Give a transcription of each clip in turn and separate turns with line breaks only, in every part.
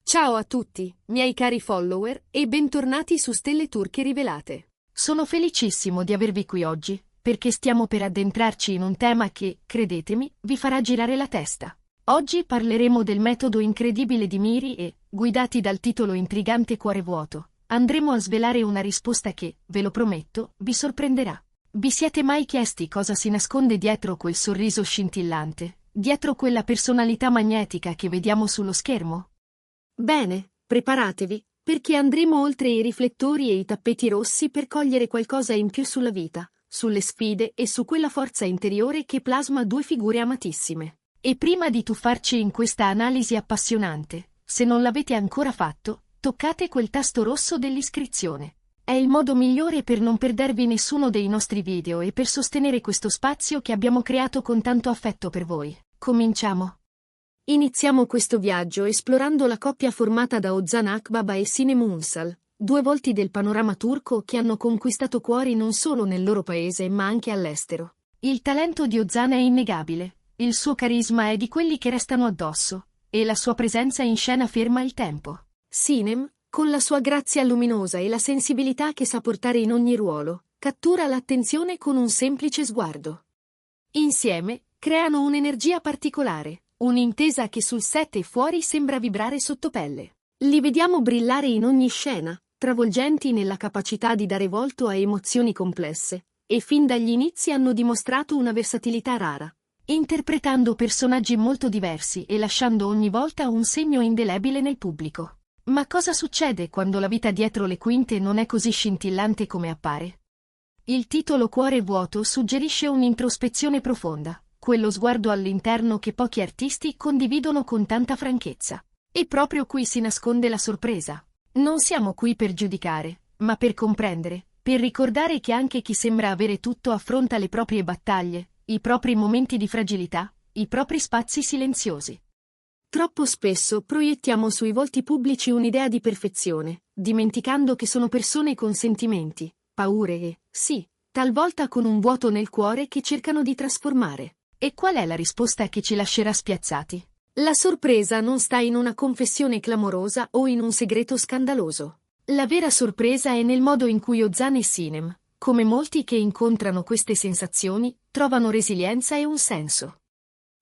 Ciao a tutti, miei cari follower, e bentornati su Stelle Turche Rivelate.
Sono felicissimo di avervi qui oggi, perché stiamo per addentrarci in un tema che, credetemi, vi farà girare la testa. Oggi parleremo del metodo incredibile di Miri e, guidati dal titolo intrigante Cuore vuoto, andremo a svelare una risposta che, ve lo prometto, vi sorprenderà. Vi siete mai chiesti cosa si nasconde dietro quel sorriso scintillante, dietro quella personalità magnetica che vediamo sullo schermo?
Bene, preparatevi, perché andremo oltre i riflettori e i tappeti rossi per cogliere qualcosa in più sulla vita, sulle sfide e su quella forza interiore che plasma due figure amatissime.
E prima di tuffarci in questa analisi appassionante, se non l'avete ancora fatto, toccate quel tasto rosso dell'iscrizione. È il modo migliore per non perdervi nessuno dei nostri video e per sostenere questo spazio che abbiamo creato con tanto affetto per voi. Cominciamo!
Iniziamo questo viaggio esplorando la coppia formata da Ozan Akbaba e Sinem Ünsal, due volti del panorama turco che hanno conquistato cuori non solo nel loro paese ma anche all'estero.
Il talento di Ozan è innegabile, il suo carisma è di quelli che restano addosso, e la sua presenza in scena ferma il tempo.
Sinem, con la sua grazia luminosa e la sensibilità che sa portare in ogni ruolo, cattura l'attenzione con un semplice sguardo. Insieme, creano un'energia particolare. Un'intesa che sul set e fuori sembra vibrare sotto pelle. Li vediamo brillare in ogni scena, travolgenti nella capacità di dare volto a emozioni complesse, e fin dagli inizi hanno dimostrato una versatilità rara,
interpretando personaggi molto diversi e lasciando ogni volta un segno indelebile nel pubblico. Ma cosa succede quando la vita dietro le quinte non è così scintillante come appare? Il titolo Cuore vuoto suggerisce un'introspezione profonda. Quello sguardo all'interno che pochi artisti condividono con tanta franchezza. E proprio qui si nasconde la sorpresa. Non siamo qui per giudicare, ma per comprendere, per ricordare che anche chi sembra avere tutto affronta le proprie battaglie, i propri momenti di fragilità, i propri spazi silenziosi.
Troppo spesso proiettiamo sui volti pubblici un'idea di perfezione, dimenticando che sono persone con sentimenti, paure e, sì, talvolta con un vuoto nel cuore che cercano di trasformare.
E qual è la risposta che ci lascerà spiazzati?
La sorpresa non sta in una confessione clamorosa o in un segreto scandaloso.
La vera sorpresa è nel modo in cui Ozan e Sinem, come molti che incontrano queste sensazioni, trovano resilienza e un senso.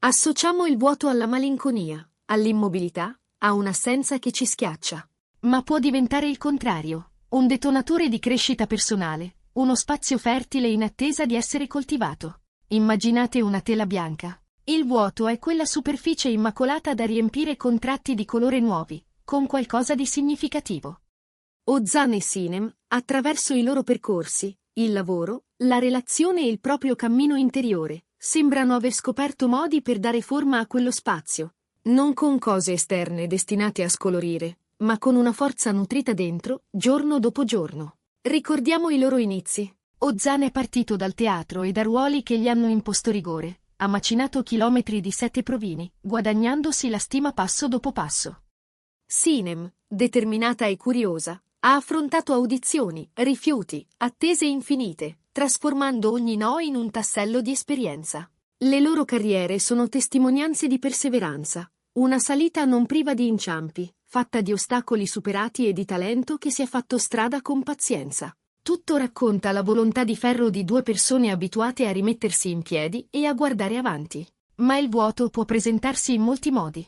Associamo il vuoto alla malinconia, all'immobilità, a un'assenza che ci schiaccia.
Ma può diventare il contrario, un detonatore di crescita personale, uno spazio fertile in attesa di essere coltivato. Immaginate una tela bianca. Il vuoto è quella superficie immacolata da riempire con tratti di colore nuovi, con qualcosa di significativo.
Ozan e Sinem, attraverso i loro percorsi, il lavoro, la relazione e il proprio cammino interiore, sembrano aver scoperto modi per dare forma a quello spazio, non con cose esterne destinate a scolorire, ma con una forza nutrita dentro, giorno dopo giorno. Ricordiamo i loro inizi.
Ozan è partito dal teatro e da ruoli che gli hanno imposto rigore, ha macinato chilometri di sette provini, guadagnandosi la stima passo dopo passo.
Sinem, determinata e curiosa, ha affrontato audizioni, rifiuti, attese infinite, trasformando ogni no in un tassello di esperienza. Le loro carriere sono testimonianze di perseveranza, una salita non priva di inciampi, fatta di ostacoli superati e di talento che si è fatto strada con pazienza. Tutto racconta la volontà di ferro di due persone abituate a rimettersi in piedi e a guardare avanti. Ma il vuoto può presentarsi in molti modi.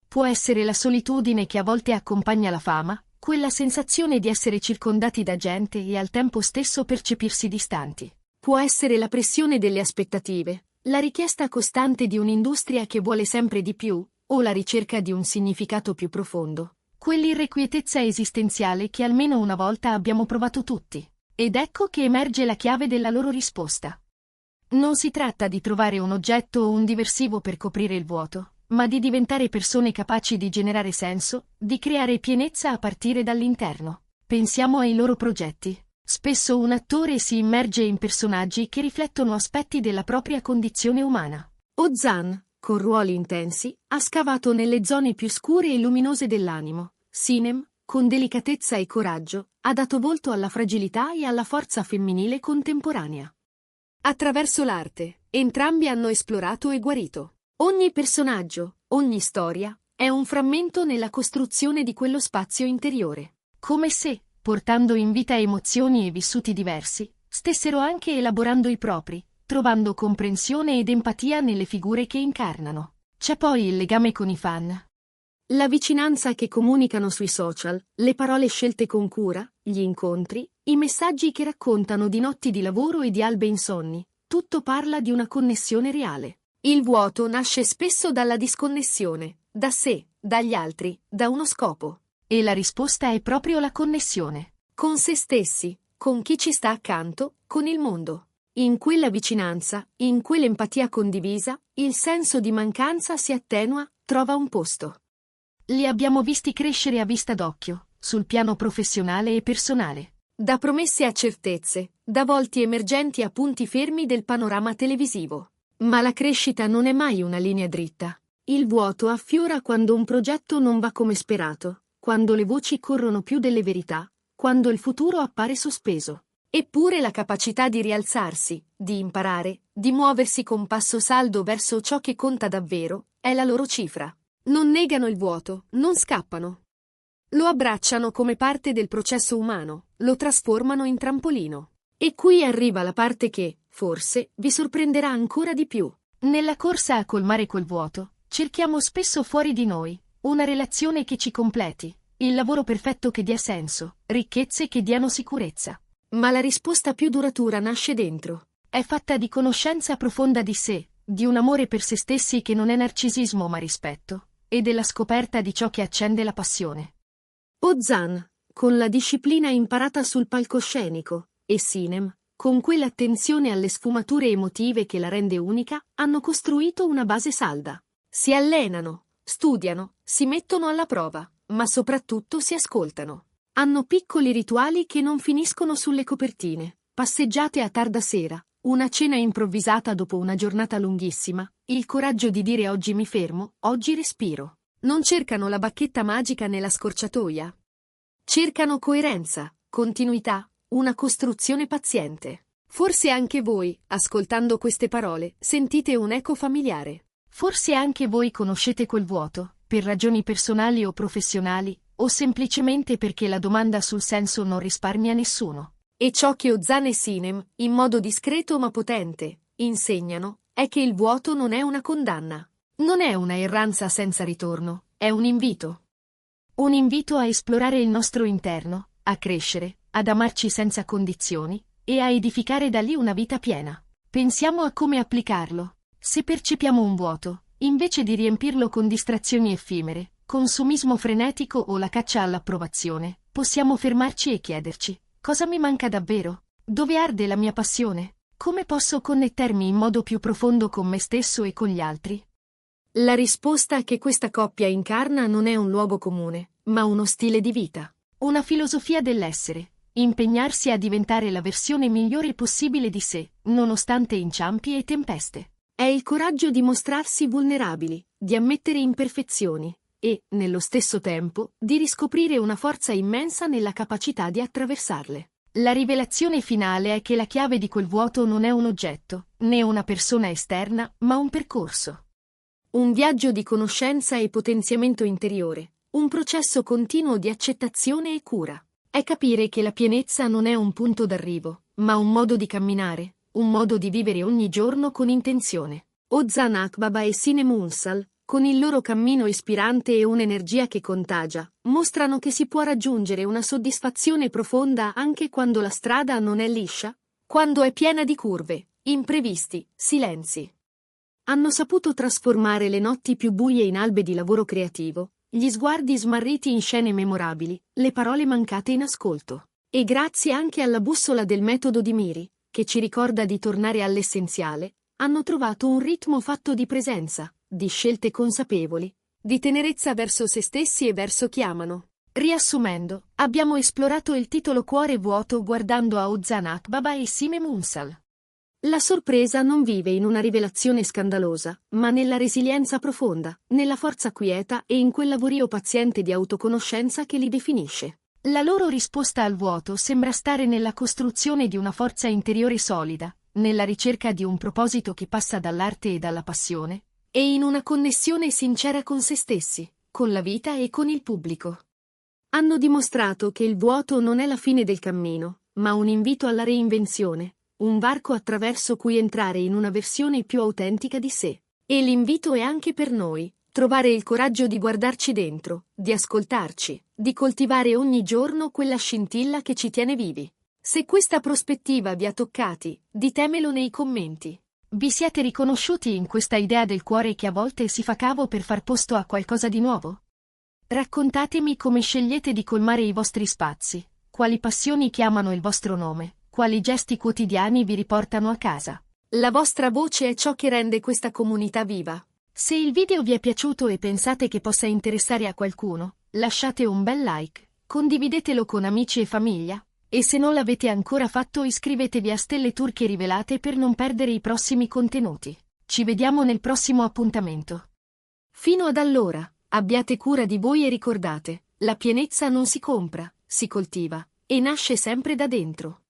Può essere la solitudine che a volte accompagna la fama, quella sensazione di essere circondati da gente e al tempo stesso percepirsi distanti. Può essere la pressione delle aspettative, la richiesta costante di un'industria che vuole sempre di più, o la ricerca di un significato più profondo.
Quell'irrequietezza esistenziale che almeno una volta abbiamo provato tutti. Ed ecco che emerge la chiave della loro risposta. Non si tratta di trovare un oggetto o un diversivo per coprire il vuoto, ma di diventare persone capaci di generare senso, di creare pienezza a partire dall'interno. Pensiamo ai loro progetti. Spesso un attore si immerge in personaggi che riflettono aspetti della propria condizione umana.
Ozan, con ruoli intensi, ha scavato nelle zone più scure e luminose dell'animo. Sinem, con delicatezza e coraggio, ha dato volto alla fragilità e alla forza femminile contemporanea. Attraverso l'arte, entrambi hanno esplorato e guarito. Ogni personaggio, ogni storia, È un frammento nella costruzione di quello spazio interiore.
Come se, portando in vita emozioni e vissuti diversi, stessero anche elaborando i propri, trovando comprensione ed empatia nelle figure che incarnano. C'è poi il legame con i fan.
La vicinanza che comunicano sui social, le parole scelte con cura, gli incontri, i messaggi che raccontano di notti di lavoro e di albe insonni, tutto parla di una connessione reale. Il vuoto nasce spesso dalla disconnessione, da sé, dagli altri, da uno scopo.
E la risposta è proprio la connessione.
Con se stessi, con chi ci sta accanto, con il mondo. In quella vicinanza, in quell'empatia condivisa, il senso di mancanza si attenua, trova un posto.
Li abbiamo visti crescere a vista d'occhio, sul piano professionale e personale.
Da promesse a certezze, da volti emergenti a punti fermi del panorama televisivo. Ma la crescita non è mai una linea dritta. Il vuoto affiora quando un progetto non va come sperato, quando le voci corrono più delle verità, quando il futuro appare sospeso. Eppure la capacità di rialzarsi, di imparare, di muoversi con passo saldo verso ciò che conta davvero, è la loro cifra. Non negano il vuoto, non scappano. Lo abbracciano come parte del processo umano, lo trasformano in trampolino. E qui arriva la parte che, forse, vi sorprenderà ancora di più.
Nella corsa a colmare quel vuoto, cerchiamo spesso fuori di noi una relazione che ci completi, il lavoro perfetto che dia senso, ricchezze che diano sicurezza.
Ma la risposta più duratura nasce dentro.
È fatta di conoscenza profonda di sé, di un amore per se stessi che non è narcisismo ma rispetto, e della scoperta di ciò che accende la passione.
Ozan, con la disciplina imparata sul palcoscenico, e Sinem, con quell'attenzione alle sfumature emotive che la rende unica, hanno costruito una base salda. Si allenano, studiano, si mettono alla prova, ma soprattutto si ascoltano. Hanno piccoli rituali che non finiscono sulle copertine, passeggiate a tarda sera, una cena improvvisata dopo una giornata lunghissima, il coraggio di dire oggi mi fermo, oggi respiro. Non cercano la bacchetta magica nella scorciatoia. Cercano coerenza, continuità, una costruzione paziente. Forse anche voi, ascoltando queste parole, sentite un eco familiare.
Forse anche voi conoscete quel vuoto, per ragioni personali o professionali, o semplicemente perché la domanda sul senso non risparmia nessuno.
E ciò che Ozan e Sinem, in modo discreto ma potente, insegnano, è che il vuoto non è una condanna. Non è una erranza senza ritorno, è un invito.
Un invito a esplorare il nostro interno, a crescere, ad amarci senza condizioni, e a edificare da lì una vita piena. Pensiamo a come applicarlo. Se percepiamo un vuoto, invece di riempirlo con distrazioni effimere, consumismo frenetico o la caccia all'approvazione, possiamo fermarci e chiederci: cosa mi manca davvero? Dove arde la mia passione? Come posso connettermi in modo più profondo con me stesso e con gli altri?
La risposta che questa coppia incarna non è un luogo comune, ma uno stile di vita.
Una filosofia dell'essere, impegnarsi a diventare la versione migliore possibile di sé, nonostante inciampi e tempeste.
È il coraggio di mostrarsi vulnerabili, di ammettere imperfezioni e, nello stesso tempo, di riscoprire una forza immensa nella capacità di attraversarle.
La rivelazione finale è che la chiave di quel vuoto non è un oggetto, né una persona esterna, ma un percorso.
Un viaggio di conoscenza e potenziamento interiore, un processo continuo di accettazione e cura. È capire che la pienezza non è un punto d'arrivo, ma un modo di camminare, un modo di vivere ogni giorno con intenzione. Ozan Akbaba e Sinem Unsal, con il loro cammino ispirante e un'energia che contagia, mostrano che si può raggiungere una soddisfazione profonda anche quando la strada non è liscia, quando è piena di curve, imprevisti, silenzi. Hanno saputo trasformare le notti più buie in albe di lavoro creativo, gli sguardi smarriti in scene memorabili, le parole mancate in ascolto. E grazie anche alla bussola del metodo di Miri, che ci ricorda di tornare all'essenziale, hanno trovato un ritmo fatto di presenza, di scelte consapevoli, di tenerezza verso se stessi e verso chi amano.
Riassumendo, abbiamo esplorato il titolo Cuore vuoto guardando a Ozan Akbaba e Sinem Unsal.
La sorpresa non vive in una rivelazione scandalosa, ma nella resilienza profonda, nella forza quieta e in quel lavorio paziente di autoconoscenza che li definisce.
La loro risposta al vuoto sembra stare nella costruzione di una forza interiore solida, nella ricerca di un proposito che passa dall'arte e dalla passione,
e in una connessione sincera con se stessi, con la vita e con il pubblico. Hanno dimostrato che il vuoto non è la fine del cammino, ma un invito alla reinvenzione, un varco attraverso cui entrare in una versione più autentica di sé. E l'invito è anche per noi, trovare il coraggio di guardarci dentro, di ascoltarci, di coltivare ogni giorno quella scintilla che ci tiene vivi. Se questa prospettiva vi ha toccati, ditemelo nei commenti.
Vi siete riconosciuti in questa idea del cuore che a volte si fa cavo per far posto a qualcosa di nuovo? Raccontatemi come scegliete di colmare i vostri spazi, quali passioni chiamano il vostro nome, quali gesti quotidiani vi riportano a casa.
La vostra voce è ciò che rende questa comunità viva.
Se il video vi è piaciuto e pensate che possa interessare a qualcuno, lasciate un bel like, condividetelo con amici e famiglia, e se non l'avete ancora fatto iscrivetevi a Stelle Turche Rivelate per non perdere i prossimi contenuti. Ci vediamo nel prossimo appuntamento.
Fino ad allora, abbiate cura di voi e ricordate, la pienezza non si compra, si coltiva, e nasce sempre da dentro.